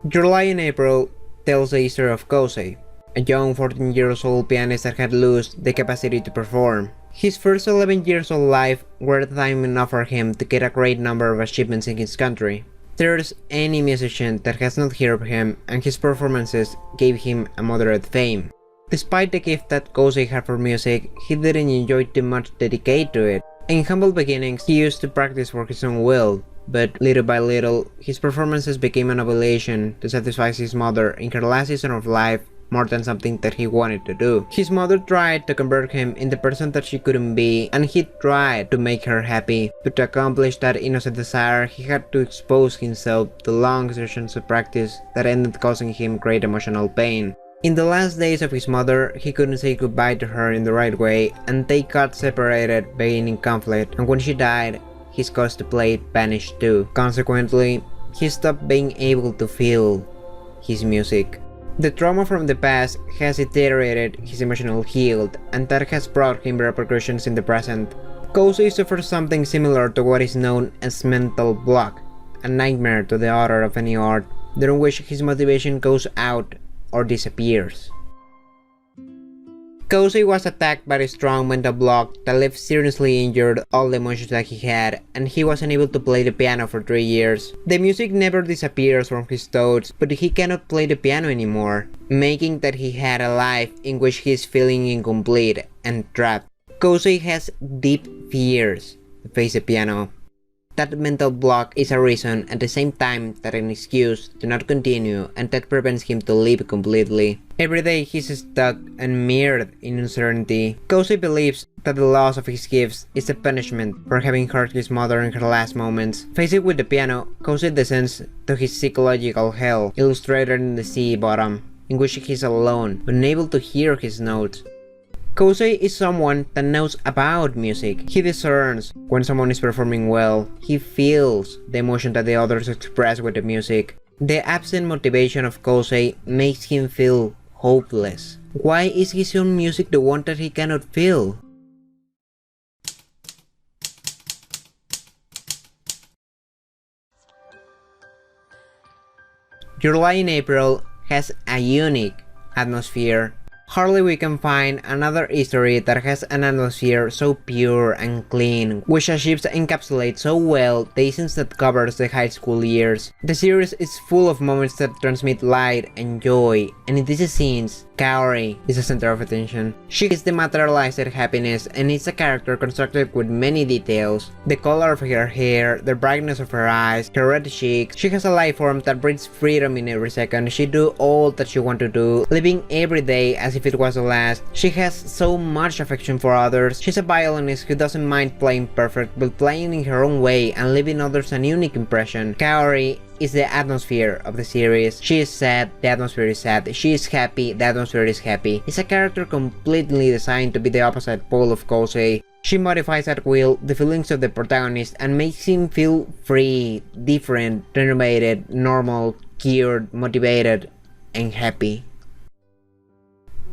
July in April tells the history of Kosei, a young 14-year-old pianist that had lost the capacity to perform. His first 11 years of life were time enough for him to get a great number of achievements in his country. There's any musician that has not heard of him, and his performances gave him a moderate fame. Despite the gift that Kosei had for music, he didn't enjoy too much dedicated to it. In humble beginnings, he used to practice for his own will, but little by little, his performances became an obligation to satisfy his mother in her last season of life more than something that he wanted to do. His mother tried to convert him in the person that she couldn't be, and he tried to make her happy, but to accomplish that innocent desire, he had to expose himself to long sessions of practice that ended causing him great emotional pain. In the last days of his mother, he couldn't say goodbye to her in the right way, and they got separated, beginning conflict, and when she died, his cause to play vanished too. Consequently, he stopped being able to feel his music. The trauma from the past has deteriorated his emotional health, and that has brought him repercussions in the present. Kosei suffers something similar to what is known as mental block, a nightmare to the author of any art, during which his motivation goes out or disappears. Kosei was attacked by a strong mental block that left seriously injured all the emotions that he had, and he was unable to play the piano for 3 years. The music never disappears from his thoughts, but he cannot play the piano anymore, making that he had a life in which he is feeling incomplete and trapped. Kosei has deep fears to face the piano. That mental block is a reason at the same time that an excuse to not continue, and that prevents him to live completely. Every day he's stuck and mired in uncertainty. Kosei believes that the loss of his gifts is a punishment for having hurt his mother in her last moments. Faced with the piano, Kosei descends to his psychological hell, illustrated in the sea bottom, in which he's alone, unable to hear his notes. Kosei is someone that knows about music. He discerns when someone is performing well. He feels the emotion that the others express with the music. The absent motivation of Kosei makes him feel hopeless. Why is his own music the one that he cannot feel? July in April has a unique atmosphere. Hardly we can find another history that has an atmosphere so pure and clean, which achieves to encapsulate so well the essence that covers the high school years. The series is full of moments that transmit light and joy, and in these scenes, Kaori is the center of attention. She is the materialized happiness, and is a character constructed with many details. The color of her hair, the brightness of her eyes, her red cheeks. She has a life form that breathes freedom in every second. She do all that she want to do, living every day as if it was the last. She has so much affection for others. She's a violinist who doesn't mind playing perfect, but playing in her own way and leaving others a unique impression. Kaori is the atmosphere of the series. She is sad, the atmosphere is sad. She is happy, the atmosphere is happy. It's a character completely designed to be the opposite pole of Kosei. She modifies at will the feelings of the protagonist and makes him feel free, different, renovated, normal, cured, motivated, and happy.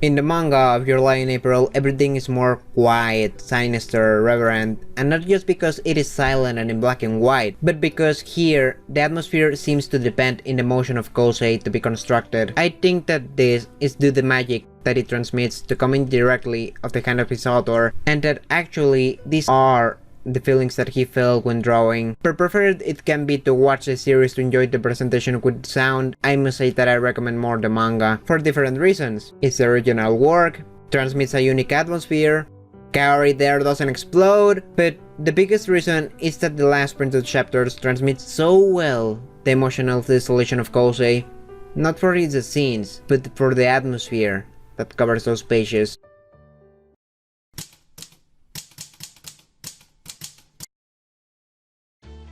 In the manga of July in April, everything is more quiet, sinister, reverent, and not just because it is silent and in black and white, but because here, the atmosphere seems to depend in the motion of Kosei to be constructed. I think that this is due to the magic that it transmits to coming directly of the hand of his author, and that actually these are the feelings that he felt when drawing. Per preferred it can be to watch the series to enjoy the presentation with sound, I must say that I recommend more the manga for different reasons. It's the original work, transmits a unique atmosphere, Kaori there doesn't explode, but the biggest reason is that the last printed chapters transmit so well the emotional desolation of Kosei, not for its scenes, but for the atmosphere that covers those pages.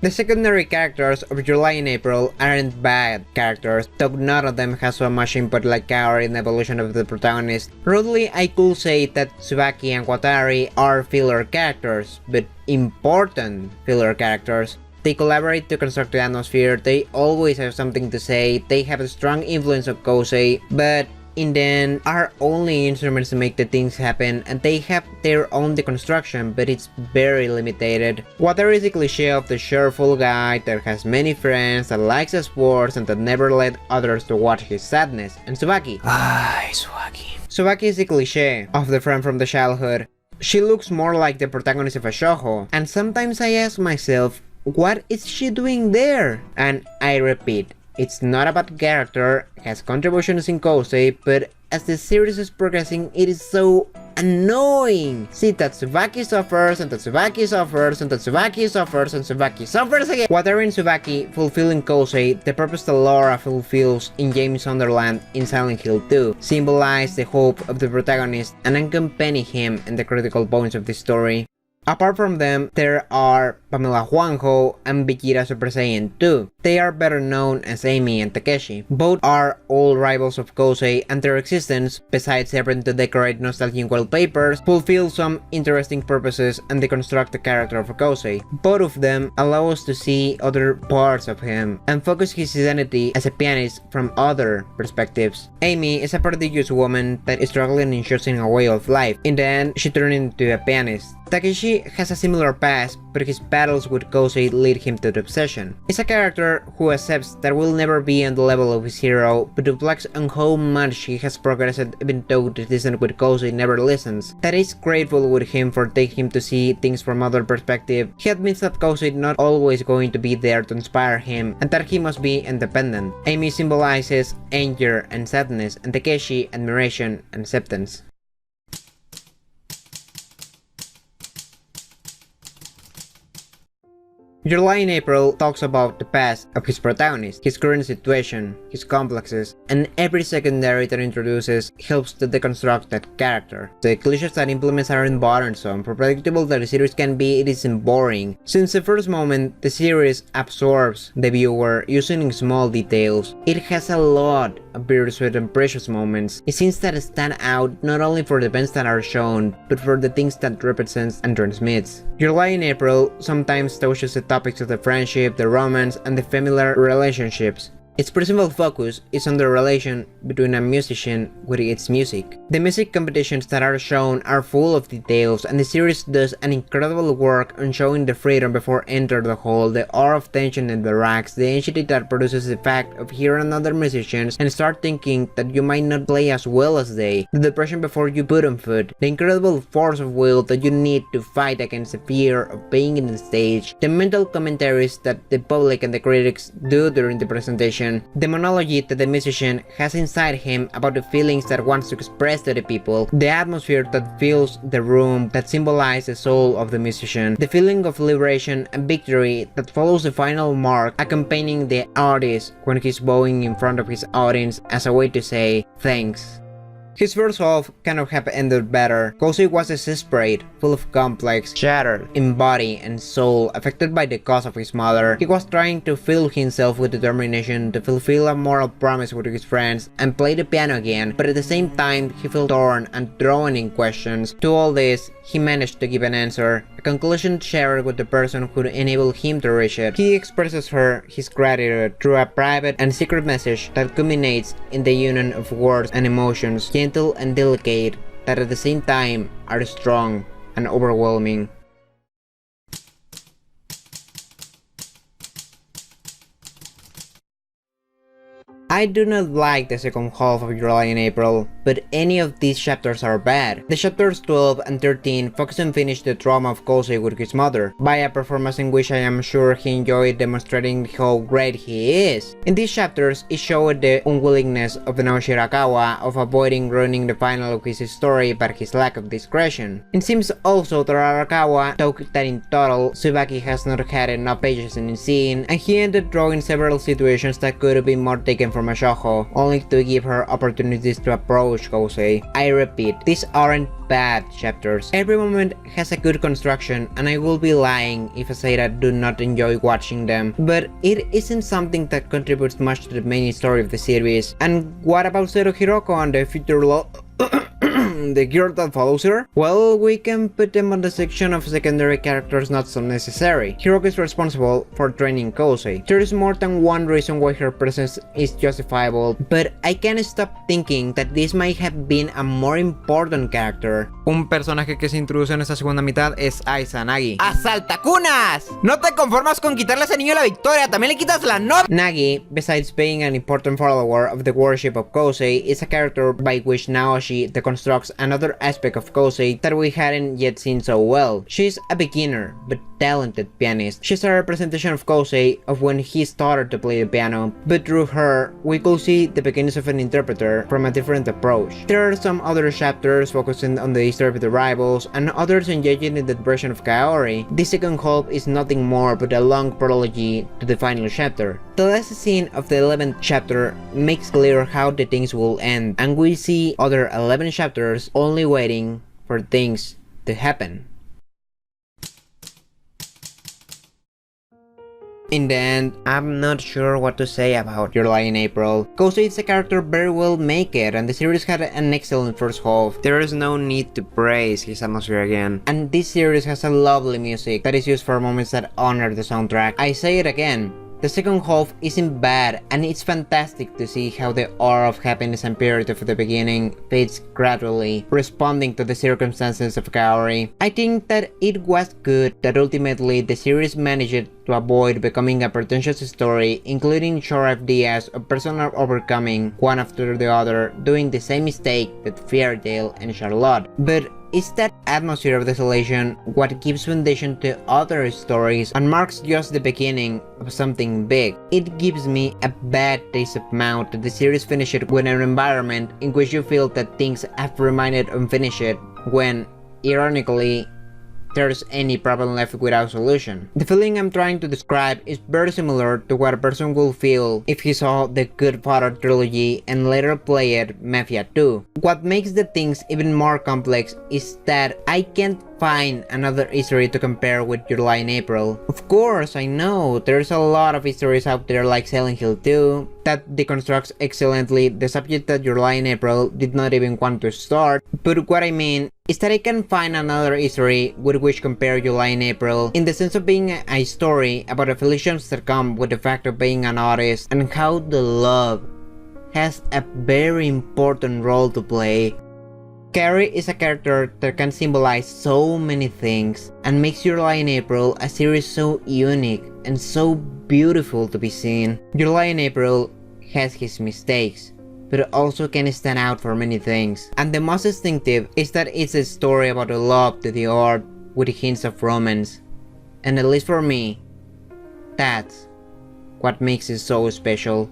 The secondary characters of July and April aren't bad characters, though none of them has so much input like Kaori in the evolution of the protagonist. Rudely, I could say that Tsubaki and Watari are filler characters, but important filler characters. They collaborate to construct the atmosphere, they always have something to say, they have a strong influence of Kosei, but in the end are only instruments to make the things happen, and they have their own deconstruction, but it's very limited. Water is a cliche of the cheerful guy that has many friends, that likes sports, and that never let others to watch his sadness. And Tsubaki. Tsubaki is a cliche of the friend from the childhood. She looks more like the protagonist of a shoujo, and sometimes I ask myself, what is she doing there? And I repeat, it's not about character, it has contributions in Kosei, but as the series is progressing, it is so annoying. See that Tsubaki suffers, and that Tsubaki suffers, and that Tsubaki suffers, and Tsubaki suffers again. Whatever in Tsubaki fulfilling Kosei, the purpose that Laura fulfills in James Sunderland in Silent Hill 2, symbolize the hope of the protagonist and accompany him in the critical points of the story. Apart from them, there are Pamela Juanjo and Vegeta Super Saiyan 2. They are better known as Amy and Takeshi. Both are old rivals of Kosei, and their existence, besides serving to decorate nostalgic wallpapers, fulfill some interesting purposes and deconstruct the character of Kosei. Both of them allow us to see other parts of him and focus his identity as a pianist from other perspectives. Amy is a prodigious woman that is struggling in choosing a way of life. In the end, she turned into a pianist. Takeshi has a similar past, but his battles with Kosei lead him to the obsession. He's a character who accepts that will never be on the level of his hero, but reflects on how much he has progressed even though the descent with Kosei never listens. That is grateful with him for taking him to see things from other perspective. He admits that Kosei not always going to be there to inspire him, and that he must be independent. Amy symbolizes anger and sadness, and Takeshi admiration and acceptance. July in April talks about the past of his protagonist, his current situation, his complexes, and every secondary that introduces helps to deconstruct that character. The cliches that implements aren't burdensome, for predictable that the series can be, it isn't boring. Since the first moment, the series absorbs the viewer using small details. It has a lot of bittersweet and precious moments, scenes that stand out not only for the events that are shown, but for the things that represents and transmits. July in April sometimes touches the topics of the friendship, the romance, and the familiar relationships. Its principal focus is on the relation between a musician with its music. The music competitions that are shown are full of details, and the series does an incredible work on showing the freedom before entering the hall, the aura of tension in the racks, the anxiety that produces the fact of hearing other musicians and start thinking that you might not play as well as they, the depression before you put on foot, the incredible force of will that you need to fight against the fear of being in the stage, the mental commentaries that the public and the critics do during the presentation, the monologue that the musician has inside him about the feelings that wants to express to the people, the atmosphere that fills the room that symbolizes the soul of the musician, the feeling of liberation and victory that follows the final mark, accompanying the artist when he's bowing in front of his audience as a way to say thanks. His first half kind of have ended better. Kosei was desperate, full of complex, shattered in body and soul, affected by the cause of his mother. He was trying to fill himself with determination to fulfill a moral promise with his friends and play the piano again, but at the same time he felt torn and thrown in questions. To all this, he managed to give an answer, a conclusion shared with the person who enabled him to reach it. He expresses her his gratitude through a private and secret message that culminates in the union of words and emotions, gentle and delicate, that at the same time are strong and overwhelming. I do not like the second half of July and April, but any of these chapters are bad. The chapters 12 and 13 focus and finish the trauma of Kosei with his mother, by a performance in which I am sure he enjoyed demonstrating how great he is. In these chapters, it showed the unwillingness of the Naoshi Arakawa of avoiding ruining the final of his story by his lack of discretion. It seems also that Arakawa thought that in total, Tsubaki has not had enough patience in the scene, and he ended drawing several situations that could have been more taken from a shoujo, only to give her opportunities to approach Kosei. I repeat, these aren't bad chapters. Every moment has a good construction, and I will be lying if I say that I do not enjoy watching them, but it isn't something that contributes much to the main story of the series. And what about Zero Hiroko and the future and the girl that follows her? Well, we can put them on the section of secondary characters not so necessary. Hiroki is responsible for training Kosei. There is more than one reason why her presence is justifiable, but I can't stop thinking that this might have been a more important character. Un personaje que se introduce en esta segunda mitad es Nagi. ¡Asaltacunas! No te conformas con quitarle a ese niño la victoria, también le quitas la novia. Nagi, besides being an important follower of the worship of Kosei, is a character by which Naoshi deconstructs another aspect of Kosei that we hadn't yet seen so well. She's a beginner, but talented pianist. She's a representation of Kosei of when he started to play the piano, but through her, we could see the beginnings of an interpreter from a different approach. There are some other chapters focusing on the history of the rivals, and others engaging in that version of Kaori. The second half is nothing more but a long prologue to the final chapter. The last scene of the 11th chapter makes clear how the things will end, and we see other 11 chapters only waiting for things to happen. In the end, I'm not sure what to say about Your Lie in April. Kosei is a character very well made, and the series had an excellent first half. There is no need to praise his atmosphere again. And this series has a lovely music that is used for moments that honor the soundtrack. I say it again. The second half isn't bad, and it's fantastic to see how the aura of happiness and purity of the beginning fades gradually, responding to the circumstances of Kaori. I think that it was good that ultimately the series managed to avoid becoming a pretentious story, including short ideas of personal overcoming one after the other, doing the same mistake that Fairy Tail and Charlotte. But is that atmosphere of desolation what gives foundation to other stories and marks just the beginning of something big? It gives me a bad taste of mouth that the series finished with an environment in which you feel that things have remained unfinished when, ironically, there's any problem left without solution. The feeling I'm trying to describe is very similar to what a person will feel if he saw the Good Father trilogy and later played Mafia 2. What makes the things even more complex is that I can't find another history to compare with Your Lie in April. Of course, I know there's a lot of histories out there like Silent Hill 2 that deconstructs excellently the subject that Your Lie in April did not even want to start, but what I mean is that I can find another history with which compare Your Lie in April in the sense of being a story about afflictions that come with the fact of being an artist and how the love has a very important role to play. Kaori is a character that can symbolize so many things and makes Your Lie in April a series so unique and so beautiful to be seen. Your Lie in April has his mistakes, but it also can stand out for many things. And the most distinctive is that it's a story about a love to the art with hints of romance. And at least for me, that's what makes it so special.